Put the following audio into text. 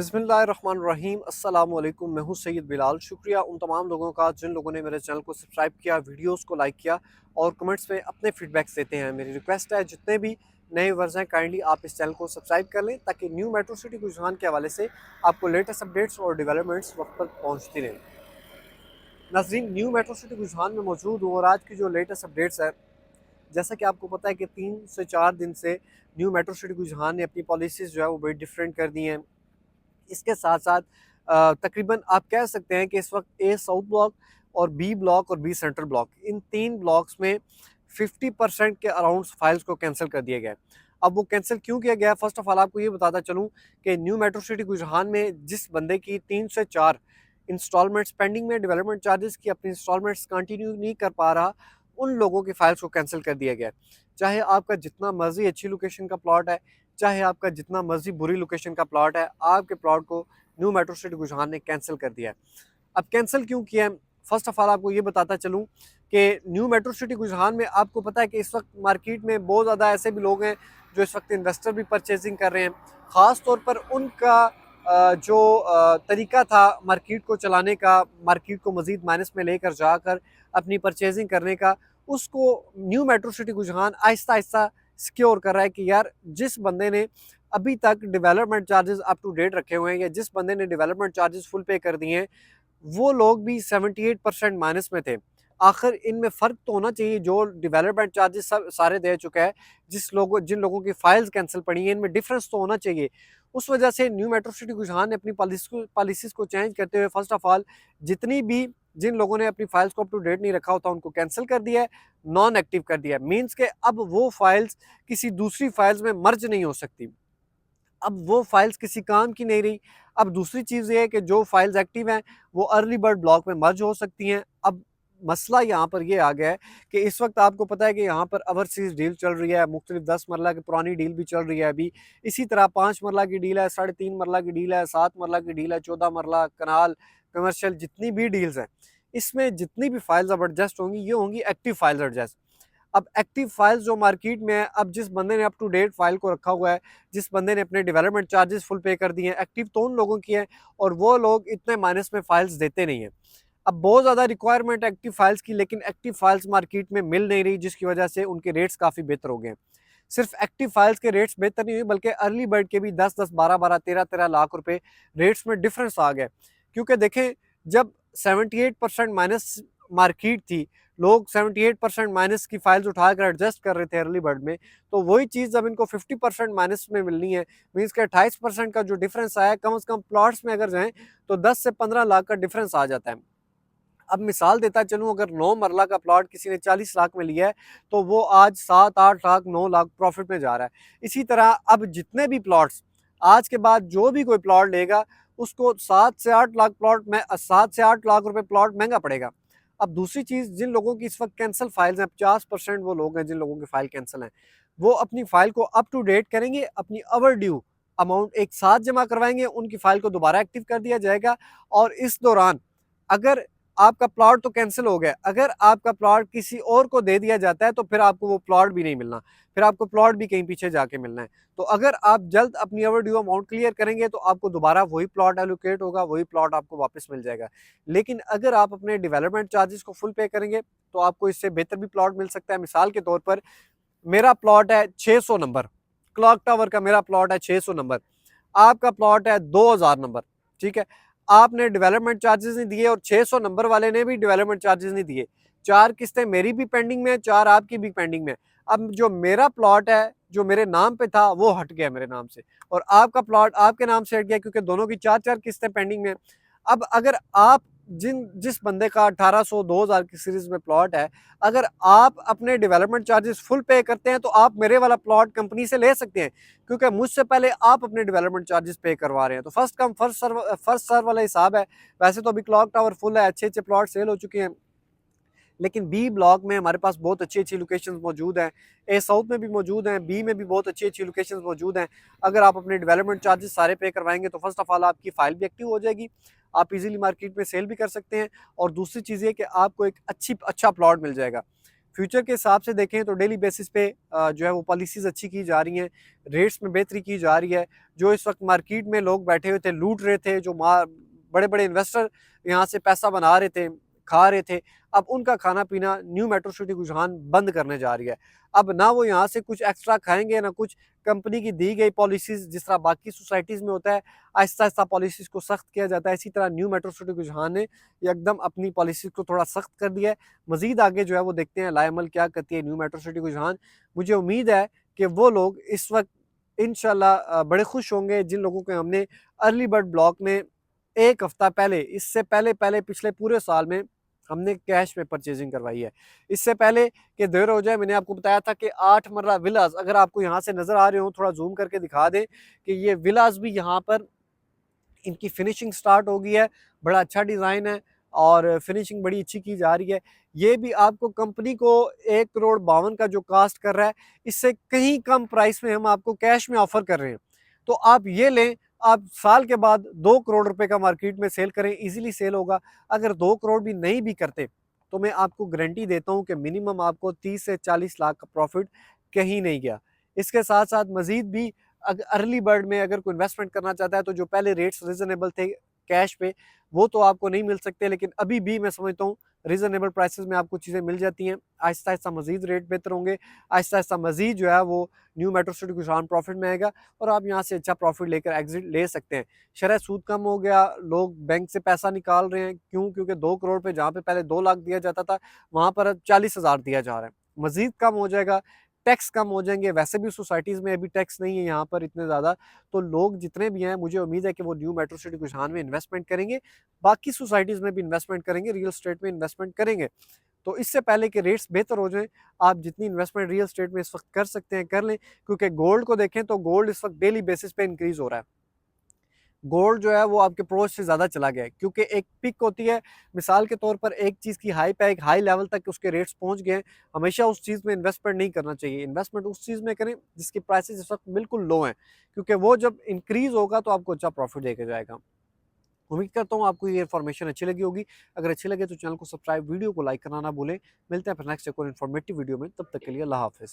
बिस्मिल्लाहिर्रहमानिर्रहीम अस्सलाम वालेकुम। मैं हूं सैयद बिलाल। शुक्रिया उन तमाम लोगों का जिन लोगों ने मेरे चैनल को सब्सक्राइब किया, वीडियोस को लाइक किया और कमेंट्स में अपने फीडबैक्स देते हैं। मेरी रिक्वेस्ट है जितने भी नए व्यूअर्स हैं काइंडली आप इस चैनल को सब्सक्राइब कर लें ताकि न्यू मेट्रो सिटी रुझान के हवाले से आपको लेटेस्ट अपडेट्स और डेवलपमेंट्स वक्त पर पहुँचती रहें। नाज़रीन, न्यू मेट्रो सिटी रुझान में मौजूद हूँ और आज की जो लेटेस्ट अपडेट्स है, जैसा कि आपको पता है कि 3 से 4 दिन से न्यू मेट्रो सिटी रुझान ने अपनी पॉलिसीज़ जो है वो बड़ी डिफरेंट कर दी हैं। इसके साथ साथ तकरीबन आप कह सकते हैं कि इस वक्त ए साउथ ब्लॉक और बी ब्लॉक और बी सेंट्रल ब्लॉक, इन 3 ब्लॉक्स में 50% के अराउंड फाइल्स को कैंसिल कर दिया गया है। अब वो कैंसिल क्यों किया गया है, फर्स्ट ऑफ ऑल आपको ये बताता चलूँ कि न्यू मेट्रो सिटी गुजरान में जिस बंदे की 3 से 4 इंस्टॉलमेंट्स पेंडिंग में, डेवलपमेंट चार्जेस की अपनी इंस्टॉलमेंट्स कंटिन्यू नहीं कर पा रहा, उन लोगों की फाइल्स को कैंसिल कर दिया गया है। चाहे आपका जितना मर्जी अच्छी लोकेशन का प्लॉट है, चाहे आपका जितना मर्जी बुरी लोकेशन का प्लॉट है, आपके प्लॉट को न्यू मेट्रो सिटी गुजरान ने कैंसिल कर दिया है। अब कैंसिल क्यों किया है, फर्स्ट ऑफ ऑल आपको ये बताता चलूँ कि न्यू मेट्रो सिटी गुजरान में आपको पता है कि इस वक्त मार्केट में बहुत ज़्यादा ऐसे भी लोग हैं जो इस वक्त इन्वेस्टर भी परचेजिंग कर रहे हैं। ख़ास तौर पर उनका जो तरीका था मार्केट को चलाने का, मार्केट को मज़ीद माइनस में लेकर जाकर अपनी परचेजिंग करने का, उसको न्यू मेट्रो सिटी गुजरान आहिस्ता आहिस्ता सिक्योर कर रहा है कि यार जिस बंदे ने अभी तक development charges up to date रखे हुए हैं या जिस बंदे ने डेवलपमेंट चार्जेस फुल पे कर दिए हैं, वो लोग भी 78% माइनस में थे। आखिर इनमें फ़र्क तो होना चाहिए, जो डेवलपमेंट चार्जेस सब सारे दे चुका है, जिन लोगों की फाइल्स कैंसिल पड़ी हैं, इनमें डिफरेंस तो होना चाहिए। उस वजह से न्यू मेट्रो सिटी गुजरान ने अपनी पॉलिसीज़ को चेंज करते हुए फर्स्ट ऑफ ऑल जितनी भी जिन लोगों ने अपनी फाइल्स को अप टू डेट नहीं रखा होता उनको कैंसिल कर दिया है, नॉन एक्टिव कर दिया है। मीन्स के अब वो फाइल्स किसी दूसरी फाइल्स में मर्ज नहीं हो सकती। अब वो फाइल्स किसी काम की नहीं रही। अब दूसरी चीज़ ये है कि जो फाइल्स एक्टिव हैं वो अर्ली बर्ड ब्लॉक में मर्ज हो सकती हैं। अब मसला यहाँ पर ये आ गया है कि इस वक्त आपको पता है कि यहाँ पर ओवरसीज़ डील चल रही है, मुख्तलिफ 10 मरला की पुरानी डील भी चल रही है अभी। इसी तरह 5 मरला की डील है, 3.5 मरला की डील है, 7 मरला की डील है, 14 मरला, कनाल, कमर्शियल, जितनी भी डील्स हैं, इसमें जितनी भी फाइल्स अब एडजस्ट होंगी ये होंगी एक्टिव फाइल्स एडजस्ट। अब एक्टिव फाइल्स जो मार्केट में है, अब जिस बंदे ने अप टू डेट फाइल को रखा हुआ है, जिस बंदे ने अपने डेवलपमेंट चार्जेस फुल पे कर दिए हैं, एक्टिव तो उन लोगों की है और वो लोग इतने माइनस में फाइल्स देते नहीं हैं। अब बहुत ज़्यादा रिक्वायरमेंट है एक्टिव फाइल्स की, लेकिन एक्टिव फाइल्स मार्केट में मिल नहीं रही, जिसकी वजह से उनके रेट्स काफ़ी बेहतर हो गए हैं। सिर्फ एक्टिव फाइल्स के रेट्स बेहतर नहीं हुए बल्कि अर्ली बर्ड के भी 10-10, 12-12, 13-13 लाख रुपए रेट्स में डिफरेंस आ गया। क्योंकि देखें, जब 78% माइनस मार्केट थी, लोग 78% माइनस की फाइल्स उठाकर एडजस्ट कर रहे थे अर्ली बर्ड में, तो वही चीज़ जब इनको 50% माइनस में मिलनी है, मीन्स के 28% का जो डिफरेंस आया, कम से कम प्लॉट्स में अगर जाएँ तो 10 से 15 लाख का डिफरेंस आ जाता है। अब मिसाल देता चलूँ, अगर 9 मरला का प्लॉट किसी ने 40 लाख में लिया है तो वो आज 7-8 लाख, 9 लाख प्रॉफिट में जा रहा है। इसी तरह अब जितने भी प्लॉट्स आज के बाद जो भी कोई प्लॉट लेगा उसको 7 से 8 लाख प्लॉट में 7 से 8 लाख रुपए प्लॉट महंगा पड़ेगा। अब दूसरी चीज़, जिन लोगों की इस वक्त कैंसिल फाइल्स हैं, 50% वो लोग हैं जिन लोगों की फाइल कैंसिल हैं, वो अपनी फाइल को अप टू डेट करेंगे, अपनी ओवर ड्यू अमाउंट एक साथ जमा करवाएंगे, उनकी फाइल को दोबारा एक्टिव कर दिया जाएगा। और इस दौरान अगर आपका प्लॉट तो कैंसिल हो गया, अगर आपका प्लॉट किसी और को दे दिया जाता है तो फिर आपको वो प्लॉट भी नहीं मिलना, फिर आपको प्लॉट भी कहीं पीछे जाके मिलना है। तो अगर आप जल्द अपनी ओवर ड्यू अमाउंट क्लियर करेंगे तो आपको दोबारा वही प्लॉट एलोकेट होगा, वही प्लॉट आपको वापस मिल जाएगा। लेकिन अगर आप अपने डेवलपमेंट चार्जेस को फुल पे करेंगे तो आपको इससे बेहतर भी प्लॉट मिल सकता है। मिसाल के तौर पर मेरा प्लॉट है 600 नंबर, क्लॉक टावर का मेरा प्लॉट है 600 नंबर, आपका प्लॉट है 2000 नंबर, ठीक है। आपने डेवलपमेंट चार्जेस नहीं दिए और 600 नंबर वाले ने भी डेवलपमेंट चार्जेस नहीं दिए। 4 किस्तें मेरी भी पेंडिंग में है, 4 आपकी भी पेंडिंग में है। अब जो मेरा प्लॉट है, जो मेरे नाम पे था, वो हट गया मेरे नाम से और आपका प्लॉट आपके नाम से हट गया क्योंकि दोनों की 4-4 किस्तें पेंडिंग में। अब अगर आप जिस बंदे का 1800 2000 की सीरीज में प्लॉट है, अगर आप अपने डेवलपमेंट चार्जेस फुल पे करते हैं तो आप मेरे वाला प्लॉट कंपनी से ले सकते हैं, क्योंकि मुझसे पहले आप अपने डेवलपमेंट चार्जेस पे करवा रहे हैं। तो फर्स्ट कम फर्स्ट सर्व वाला हिसाब है। वैसे तो अभी क्लॉक टावर फुल है, अच्छे अच्छे प्लॉट सेल हो चुके हैं, लेकिन बी ब्लॉक में हमारे पास बहुत अच्छी अच्छी लोकेशंस मौजूद हैं, ए साउथ में भी मौजूद हैं, बी में भी बहुत अच्छी अच्छी लोकेशंस मौजूद हैं। अगर आप अपने डेवलपमेंट चार्जेस सारे पे करवाएंगे तो फर्स्ट ऑफ ऑल आपकी फाइल भी एक्टिव हो जाएगी, आप इजीली मार्केट में सेल भी कर सकते हैं और दूसरी चीज़ ये कि आपको एक अच्छा प्लॉट मिल जाएगा। फ्यूचर के हिसाब से देखें तो डेली बेसिस पे जो है वो पॉलिसीज़ अच्छी की जा रही हैं, रेट्स में बेहतरी की जा रही है। जो इस वक्त मार्केट में लोग बैठे हुए थे, लूट रहे थे, जो बड़े बड़े इन्वेस्टर यहाँ से पैसा बना रहे थे, खा रहे थे, अब उनका खाना पीना न्यू मेट्रो सिटी रुझान बंद करने जा रही है। अब ना वो यहाँ से कुछ एक्स्ट्रा खाएंगे, ना कुछ कंपनी की दी गई पॉलिसीज़ जिस तरह बाकी सोसाइटीज़ में होता है, आहिस्ता आहिस्ता पॉलिसीज़ को सख्त किया जाता है, इसी तरह न्यू मेट्रो सिटी रुझान ने एकदम अपनी पॉलिसीज़ को थोड़ा सख्त कर दिया है। मज़ीद आगे जो है वो देखते हैं लाएमल क्या करती है न्यू मेट्रो सिटी रुझान। मुझे उम्मीद है कि वो लोग इस वक्त इंशाल्लाह बड़े खुश होंगे जिन लोगों को हमने अर्ली बर्ड ब्लॉक में 1 हफ्ता पहले, इससे पहले पिछले पूरे साल में हमने कैश में परचेजिंग करवाई है। इससे पहले कि देर हो जाए, मैंने आपको बताया था कि 8 मरला विलास अगर आपको यहाँ से नज़र आ रहे हो, थोड़ा ज़ूम करके दिखा दें कि ये विलास भी यहाँ पर इनकी फिनिशिंग स्टार्ट हो गई है। बड़ा अच्छा डिज़ाइन है और फिनिशिंग बड़ी अच्छी की जा रही है। ये भी आपको कंपनी को 1,52,52,000 का जो कास्ट कर रहा है, इससे कहीं कम प्राइस में हम आपको कैश में ऑफ़र कर रहे हैं। तो आप ये लें, आप साल के बाद 2 करोड़ रुपए का मार्केट में सेल करें, ईज़िली सेल होगा। अगर 2 करोड़ भी नहीं भी करते, तो मैं आपको गारंटी देता हूँ कि मिनिमम आपको 30 से 40 लाख का प्रॉफ़िट कहीं नहीं गया। इसके साथ-साथ मज़ीद भी अर्ली बर्ड में अगर कोई इन्वेस्टमेंट करना चाहता है, तो जो पहले रेट्स रीज़नेबल थे कैश पे, वो तो आपको नहीं मिल सकते, लेकिन अभी भी मैं समझता हूँ रीज़नेबल प्राइसेस में आपको चीज़ें मिल जाती हैं। आहिस्ता-आहिस्ता मज़ीद रेट बेहतर होंगे, आहिस्ता-आहिस्ता मज़ीद जो है वो न्यू मेट्रो सिटी रुझान प्रॉफिट में आएगा और आप यहाँ से अच्छा प्रॉफिट लेकर एग्ज़िट ले सकते हैं। शरह सूद कम हो गया, लोग बैंक से पैसा निकाल रहे हैं, क्यों? क्योंकि 2 करोड़ पे जहाँ पे पहले 2 लाख दिया जाता था, वहाँ पर अब 40,000 दिया जा रहा है। मज़ीद कम हो जाएगा, टैक्स कम हो जाएँगे, वैसे भी सोसाइटीज़ में अभी टैक्स नहीं है यहाँ पर इतने ज़्यादा, तो लोग जितने भी हैं मुझे उम्मीद है कि वो न्यू मेट्रो सिटी रुझान में इन्वेस्टमेंट करेंगे, बाकी सोसाइटीज़ में भी इन्वेस्टमेंट करेंगे, रियल एस्टेट में इन्वेस्टमेंट करेंगे। तो इससे पहले कि रेट्स बेहतर हो जाएँ, आप जितनी इन्वेस्टमेंट रियल एस्टेट में इस वक़्त कर सकते हैं, कर लें, क्योंकि गोल्ड को देखें तो गोल्ड इस वक़्त डेली बेसिस पे इंक्रीज़ हो रहा है। गोल्ड जो है वो आपके अप्रोच से ज़्यादा चला गया है, क्योंकि एक पिक होती है, मिसाल के तौर पर एक चीज़ की हाइप है, एक हाई लेवल तक उसके रेट्स पहुँच गए हैं, हमेशा उस चीज़ में इन्वेस्टमेंट नहीं करना चाहिए। इन्वेस्टमेंट उस चीज़ में करें जिसकी प्राइसेज़ इस वक़्त बिल्कुल लो हैं, क्योंकि वो जब इंक्रीज़ होगा तो आपको अच्छा प्रॉफिट देके जाएगा। उम्मीद करता हूँ आपको ये इन्फॉर्मेशन अच्छी लगी होगी। अगर अच्छी लगे तो चैनल को सब्सक्राइब, वीडियो को लाइक करना ना भूलें। मिलते हैं फिर नेक्स्ट एक और इन्फॉर्मेटिव वीडियो में, तब तक के लिए अल्लाह हाफ़िज़।